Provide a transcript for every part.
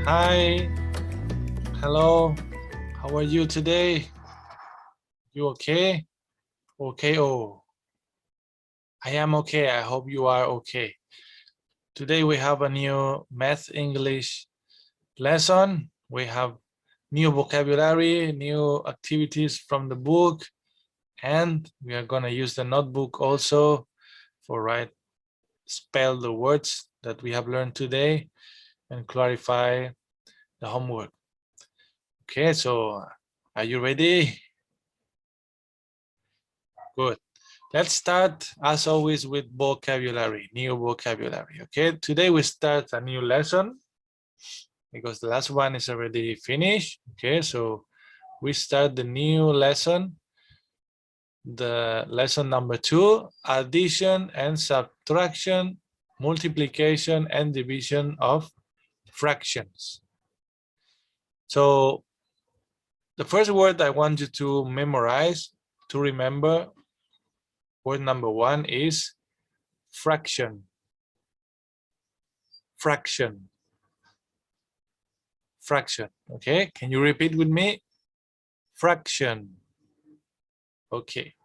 Hi, hello, how are you today? You okay? Okay, oh, I am okay. I hope you are okay. Today we have a new math English lesson. We have new vocabulary, new activities from the book, and we are gonna use the notebook also for spell the words that we have learned today and clarify the homework. Okay, so are you ready? Good. Let's start, as always, with vocabulary, new vocabulary. Okay, today we start a new lesson because the last one is already finished. Okay, so we start the new lesson, the lesson number 2, addition and subtraction, multiplication and division of fractions. So the first word I want you to memorize, to remember, word number 1 is fraction. Fraction. Fraction. Okay, can you repeat with me? Fraction. Okay,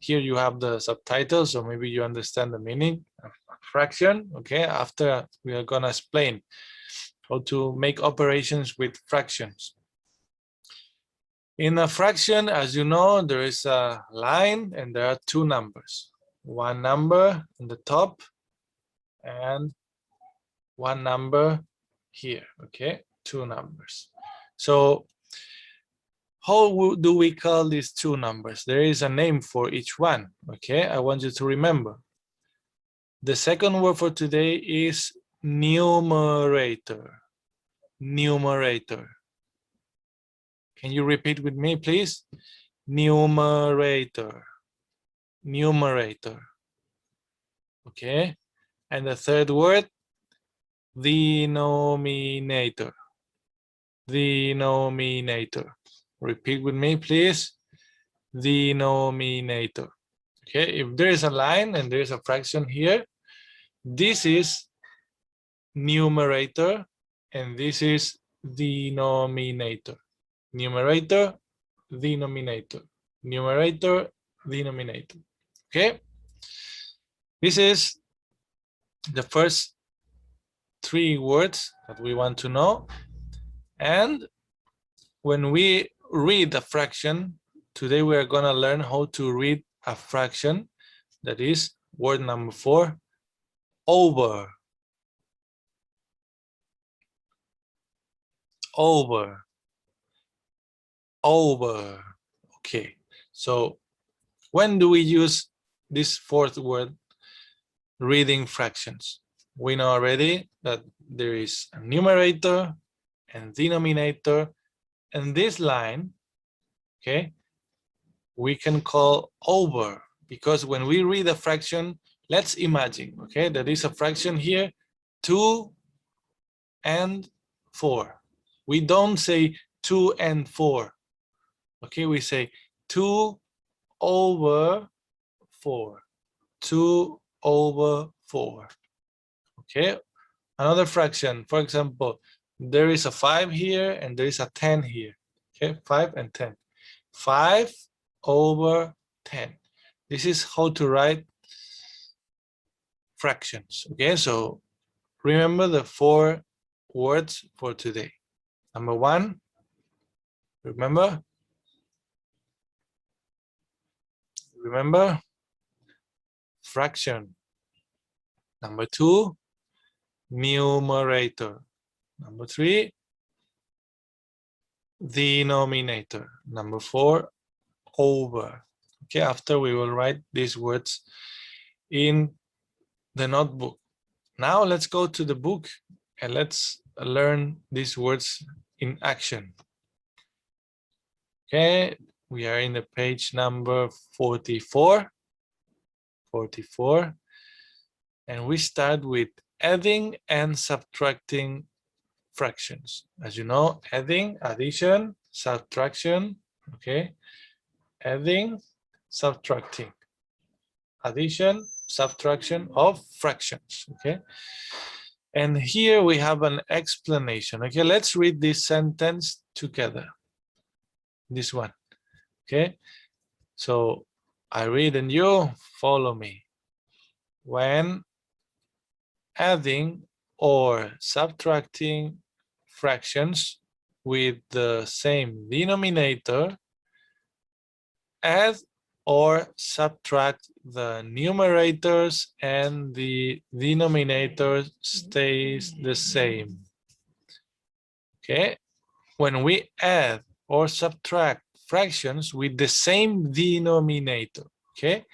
here you have the subtitles, so maybe you understand the meaning of fraction. Okay, after we are gonna explain how to make operations with fractions. In a fraction, as you know, there is a line and there are two numbers. One number in the top and one number here. Okay, two numbers. So how do we call these two numbers? There is a name for each one. Okay, I want you to remember. The second word for today is numerator. Numerator. Can you repeat with me, please? Numerator. Numerator. Okay, and the third word, denominator. Denominator. Repeat with me, please. Denominator. Okay, if there is a line and there is a fraction here, this is numerator and this is denominator. Numerator, denominator. Numerator, denominator. Okay, this is the first three words that we want to know. And when we read a fraction, today we are going to learn how to read a fraction. That is word number 4, over. Over. Over. Okay, so when do we use this fourth word, reading fractions? We know already that there is a numerator and denominator, and this line, okay, we can call over, because when we read a fraction, let's imagine, okay, there is a fraction here, 2 and 4. We don't say 2 and 4. Okay, we say 2 over 4. 2 over 4. Okay, another fraction, for example, there is a 5 here and there is a 10 here. Okay, 5 and 10. 5 over 10. This is how to write fractions. Okay, so remember the 4 words for today. Number 1, remember? Remember? Fraction. Number 2, numerator. Number 3, denominator. Number 4, over. Okay, after we will write these words in the notebook. Now let's go to the book and let's learn these words in action. Okay, we are in the page number 44. 44. And we start with adding and subtracting fractions. As you know, adding, addition, subtraction. Okay, adding, subtracting. Addition, subtraction of fractions. Okay, And here we have an explanation. Okay, let's read this sentence together. This one. Okay, so I read and you follow me. When adding or subtracting fractions with the same denominator, add or subtract the numerators and the denominator stays the same. Okay, when we add or subtract fractions with the same denominator, okay,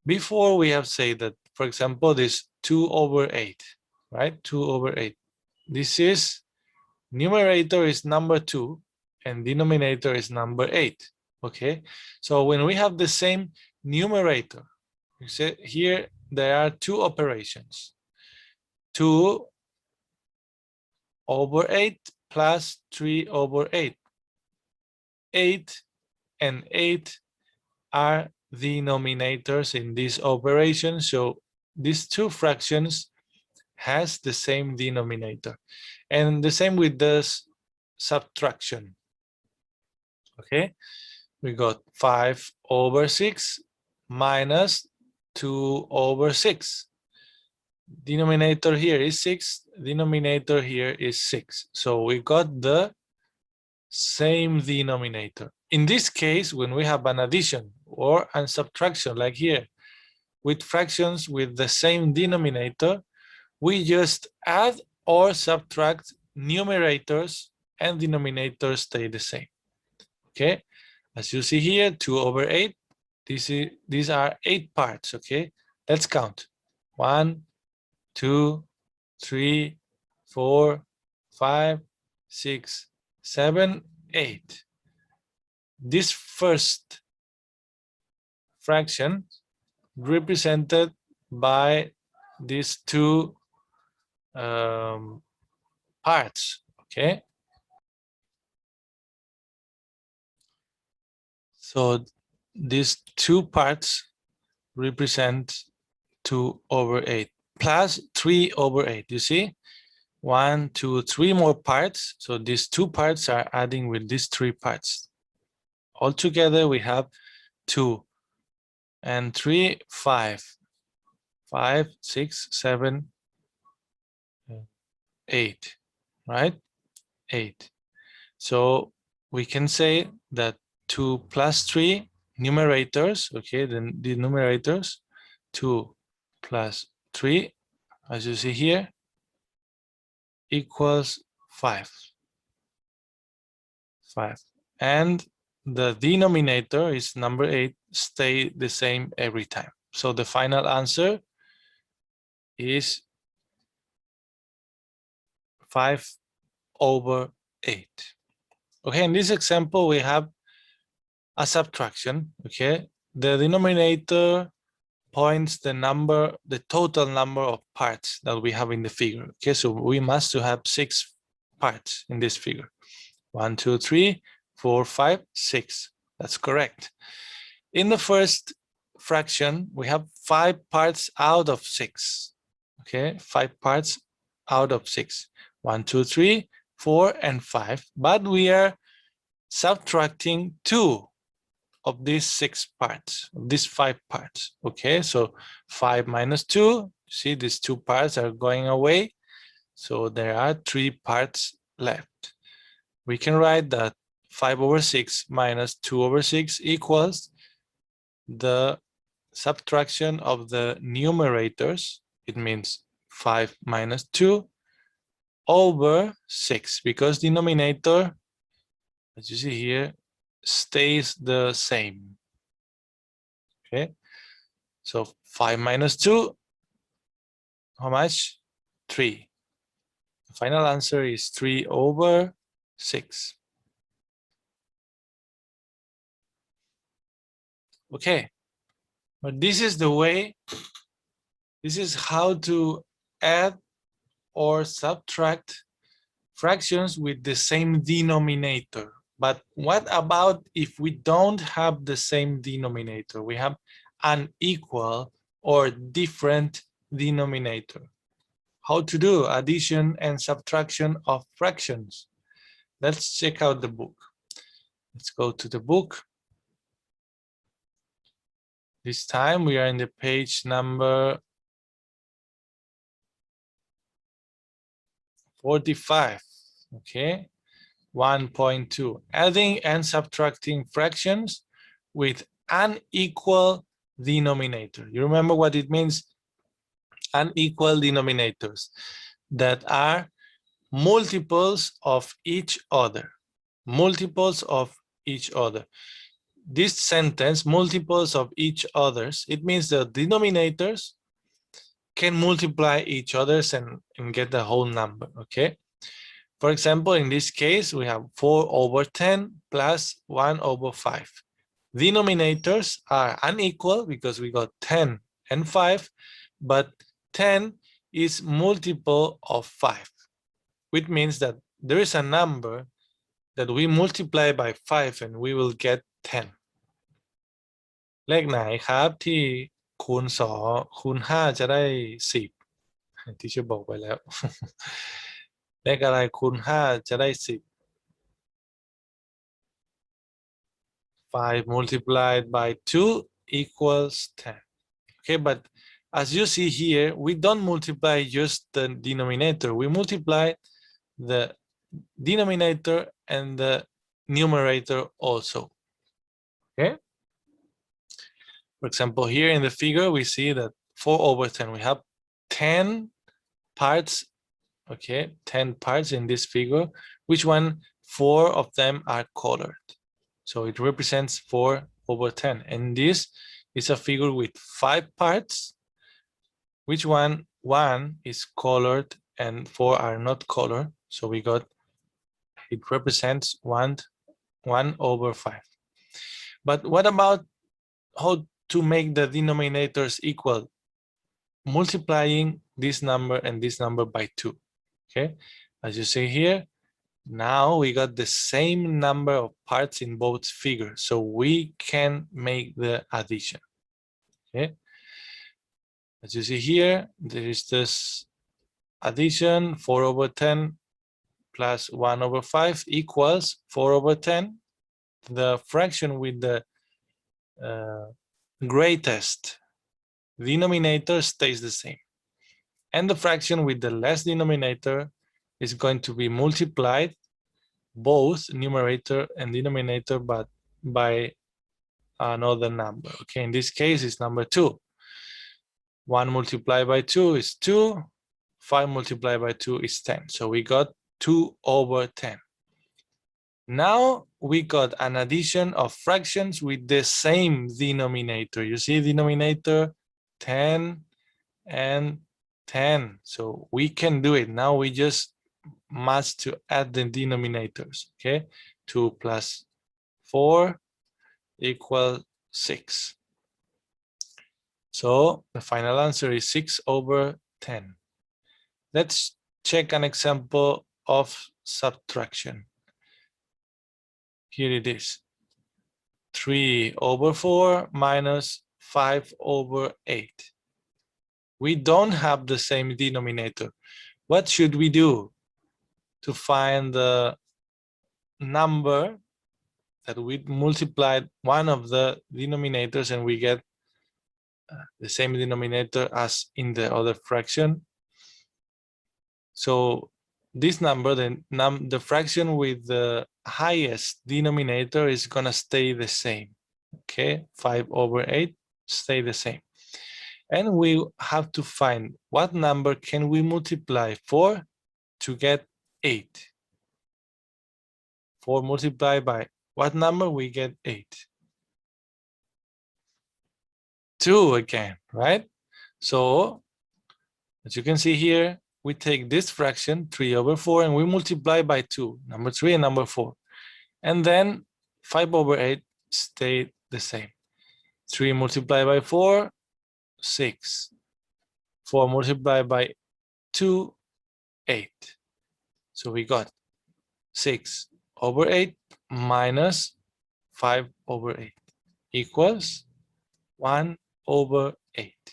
before we have said that, for example, this 2/8, right? 2/8. This is numerator is number 2 and denominator is number 8. Okay, so when we have the same numerator, you see here there are two operations. 2/8 plus 3/8. 8 and 8 are denominators in this operation, so these two fractions has the same denominator. And the same with this subtraction. Okay, we got 5/6 minus 2/6. Denominator here is 6, denominator here is 6. So we got the same denominator. In this case, when we have an addition or a subtraction, like here, with fractions with the same denominator, we just add or subtract numerators and denominators stay the same. Okay, as you see here, 2/8. These are 8 parts. Okay, let's count. 1, 2, 3, 4, 5, 6, 7, 8. This first fraction represented by these two parts. Okay, so these two parts represent 2/8 plus 3/8. You see, 1, 2, 3 more parts. So these two parts are adding with these 3 parts. Altogether, we have 2 and 3, 5. 5, 6, 7, 8, right? 8. So we can say that 2 plus 3 numerators, okay, then the numerators, 2 plus 3, as you see here, equals 5. 5. And the denominator is number 8, stay the same every time. So the final answer is 5/8. Okay, in this example, we have a subtraction. Okay, the denominator points the total number of parts that we have in the figure. Okay, so we must have 6 parts in this figure. 1, 2, 3, 4, 5, 6. That's correct. In the first fraction, we have 5 parts out of 6. Okay, 5 parts out of 6. 1, 2, 3, 4, and 5. But we are subtracting 2 of these 6 parts, of these 5 parts. Okay, so 5 minus 2. See, these 2 parts are going away. So there are 3 parts left. We can write that 5/6 minus 2/6 equals the subtraction of the numerators. It means 5 minus 2/6, because denominator, as you see here, stays the same. Okay, so 5 minus 2, how much? 3. The final answer is 3/6. Okay, but this is the way, this is how to add or subtract fractions with the same denominator. But what about if we don't have the same denominator? We have unequal or different denominator. how to do addition and subtraction of fractions. Let's check out the book. Let's go to the book. This time we are in the page number 45. Okay, 1.2. Adding and subtracting fractions with unequal denominator. You remember what it means? Unequal denominators that are multiples of each other. Multiples of each other. This sentence, multiples of each others, it means the denominators can multiply each others and get the whole number, okay? For example, in this case, we have 4/10 plus 1/5. Denominators are unequal because we got 10 and 5, but 10 is multiple of 5, which means that there is a number that we multiply by 5 and we will get 10. เลขไหนครับที่คูณ2คูณ5จะได้10ที่จะบอกไปแล้ว เลขอะไรคูณ5จะได้10 5 multiplied by 2 equals 10. Okay, but as you see here, we don't multiply just the denominator. We multiply the denominator and the numerator also. Okay. For example, here in the figure, we see that 4/10, we have 10 parts, okay, 10 parts in this figure, which 4 of them are colored. So it represents 4/10. And this is a figure with 5 parts, which one is colored and 4 are not colored. So we got, it represents 1/5. But what about how to make the denominators equal? Multiplying this number and this number by 2. Okay, as you see here, now we got the same number of parts in both figures, so we can make the addition. Okay, as you see here, there is this addition, 4/10 plus 1/5 equals 4/10. The fraction with the greatest denominator stays the same, and the fraction with the less denominator is going to be multiplied, both numerator and denominator, but by another number. Okay, in this case it's number 2. 1 multiplied by 2 is 2. 5 multiplied by 2 is 10. So we got 2/10. Now we got an addition of fractions with the same denominator. You see denominator 10 and 10. So we can do it. Now we just must to add the denominators. Okay, 2 plus 4 equals 6. So the final answer is 6/10. Let's check an example of subtraction. Here it is. 3/4 minus 5/8. We don't have the same denominator. What should we do to find the number that we multiplied one of the denominators and we get the same denominator as in the other fraction? So this number, the fraction with the highest denominator is gonna stay the same. Okay, 5/8 stay the same. And we have to find what number can we multiply 4 to get 8. 4 multiplied by what number? We get 8. 2 again, right? So as you can see here, we take this fraction 3/4 and we multiply by 2, number 3 and number 4. And then 5/8 stay the same. 3 multiplied by 4, 6. 4 multiplied by 2, 8. So we got 6/8 minus 5/8 equals 1/8.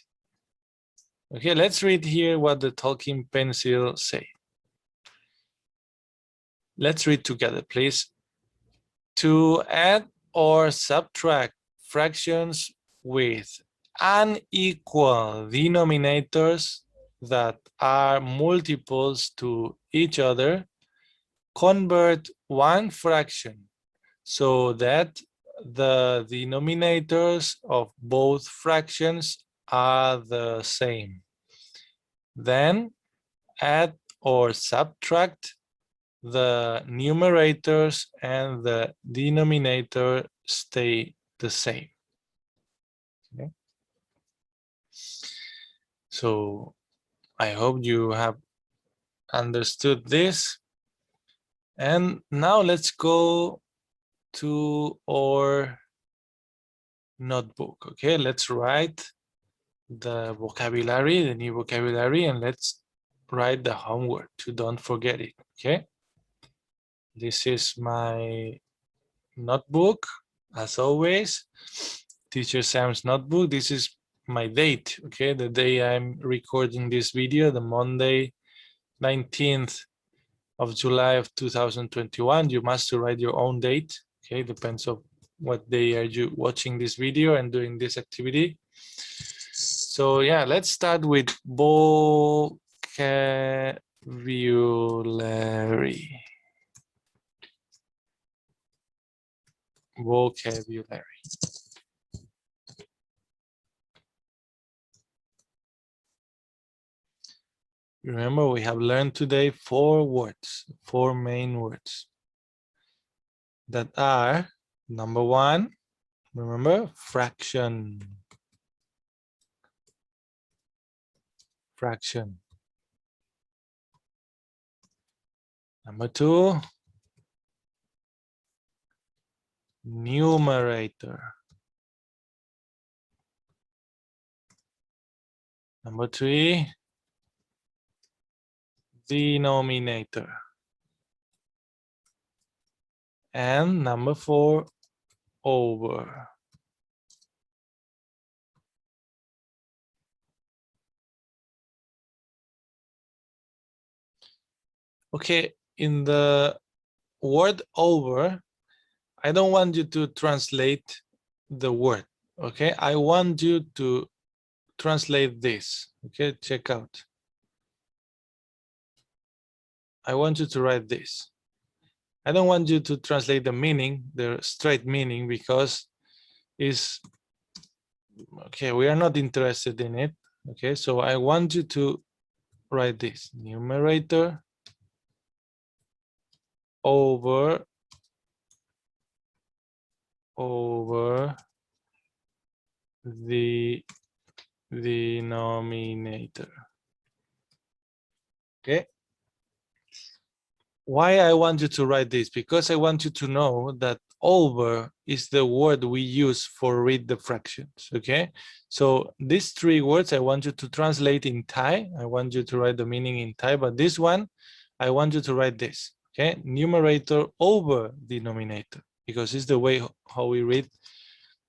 Okay, let's read here what the talking pencil say. Let's read together, please. To add or subtract fractions with unequal denominators that are multiples to each other, convert one fraction so that the denominators of both fractions are the same. Then add or subtract the numerators and the denominator stay the same. Okay. So I hope you have understood this. And now let's go to our notebook. Okay, let's write the vocabulary, the new vocabulary, and let's write the homework to don't forget it. Okay, this is my notebook, as always. Teacher Sam's notebook. This is my date. Okay, the day I'm recording this video, the Monday 19th of July of 2021. You must write your own date. Okay, depends on what day are you watching this video and doing this activity. So yeah, let's start with vocabulary. Vocabulary. Remember, we have learned today 4 words, 4 main words that are, number 1, remember, fraction. Fraction. Number 2, numerator. Number 3, denominator. And number 4, over. Okay, in the word over, I don't want you to translate the word, okay? I want you to translate this, okay? Check out. I want you to write this. I don't want you to translate the meaning, the straight meaning, because it's, okay, we are not interested in it, okay? So I want you to write this, numerator over the denominator. Okay. Why I want you to write this? Because I want you to know that over is the word we use for read the fractions. Okay. So these 3 words I want you to translate in Thai. I want you to write the meaning in Thai, but this one, I want you to write this. Okay. Numerator over denominator, because it's the way how we read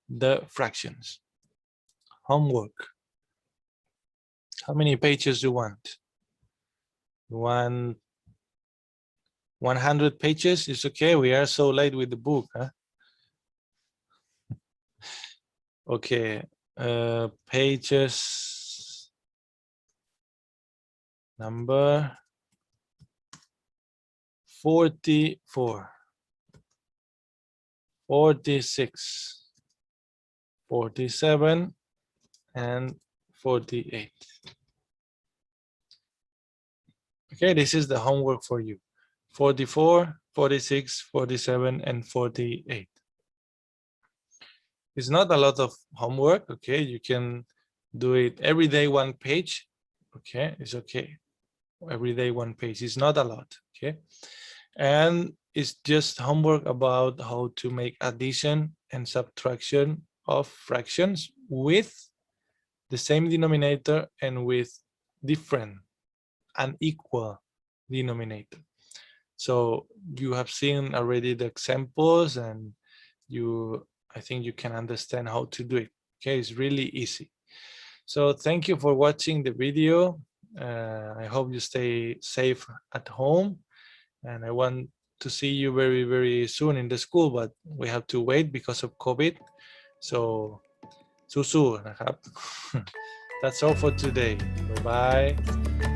the fractions. Homework. How many pages do you want? 100 pages is okay. We are so late with the book, huh? Okay, pages number 44, 46, 47, and 48. Okay, this is the homework for you. 44, 46, 47, and 48. It's not a lot of homework, okay? You can do it every day 1 page, okay? It's okay. Every day 1 page. It's not a lot, okay? And it's just homework about how to make addition and subtraction of fractions with the same denominator and with different unequal denominator. So you have seen already the examples, and I think you can understand how to do it. Okay, it's really easy. So thank you for watching the video. I hope you stay safe at home, and I want to see you very, very soon in the school, but we have to wait because of COVID. So สู้ๆนะครับ That's all for today. Bye bye.